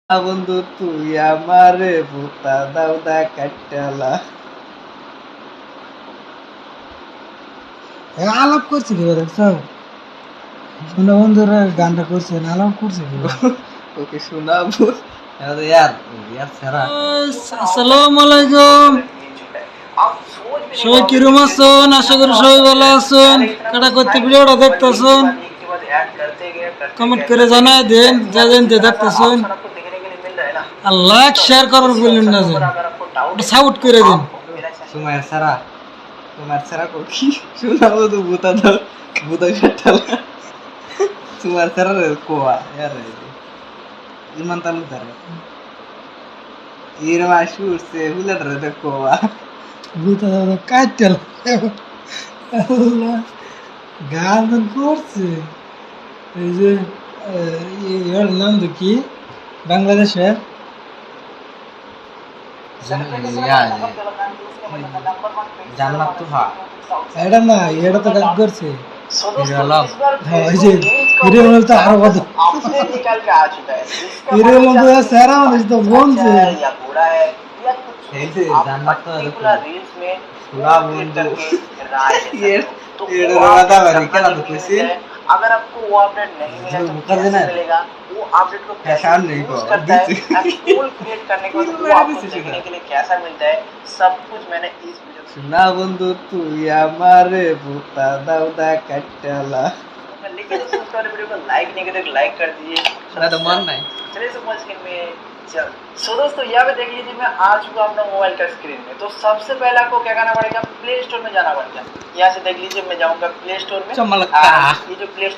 বন্ধু তুই আমারে ভূতা দাউদা কাটালা। আলাপ করছি কি দেখছো? শুনে বন্ধুরা গানটা করছে না, আলাপ করছে কি? ওকে শোনাবো यार यार সারা আসসালামু আলাইকুম। সবাই কিরম আছেন? আশা করি সবাই ভালো আছেন। কাটা করতে ভিডিওটা দেখতেছেন, কমেন্ট করে জানাই দেন যা জানতে দেখতেছেন। আর লাইক শেয়ার করার বললেন না, যে সাপোর্ট করে দিন। তোমার সারা কি শোনাবো তো ভূতা দাও ভূতা কাটালা। তোমার সারা রে কোয়া यार ইমান তালুকদার এর মাসু উঠছে হুলার রে কোয়া ভূতা দাদা কাটেল গান করছে। এই যে এর নাম কি বাংলাদেশের জান্নাত তো হা এটা না, এটা তো গান করছে। হিরো এই যে হিরো মনে তো আরো কত হিরো মনে সারা মানুষ তো বলছে। এই যে জান্নাত তো পুরা বন্ধু ये राधा वाली क्या नाम है अगर आपको वो अपडेट नहीं मिला तो कर देना कैसे मिलेगा? वो अपडेट को कैसे पहचान नहीं यूज को करता है, टूल क्रिएट करने के बाद वो आपको देखने के लिए कैसा मिलता है, सब कुछ मैंने इस वीडियो सुना बंधु तू हमारे भूता दाउदा कट्टाला। लेकिन दोस्तों उसका वाले वीडियो को लाइक नहीं किया तो लाइक कर दीजिए। ना तो मन नहीं चलिए समझ के में चल सो दोस्तों यहाँ पे देख लीजिए मैं आ चुका अपना मोबाइल का स्क्रीन में। तो सबसे पहले आपको क्या करना पड़ेगा, प्ले स्टोर में जाना पड़ेगा। यहाँ से देख लीजिए मैं जाऊंगा प्ले स्टोर में। चमलका ये जो प्ले स्टोर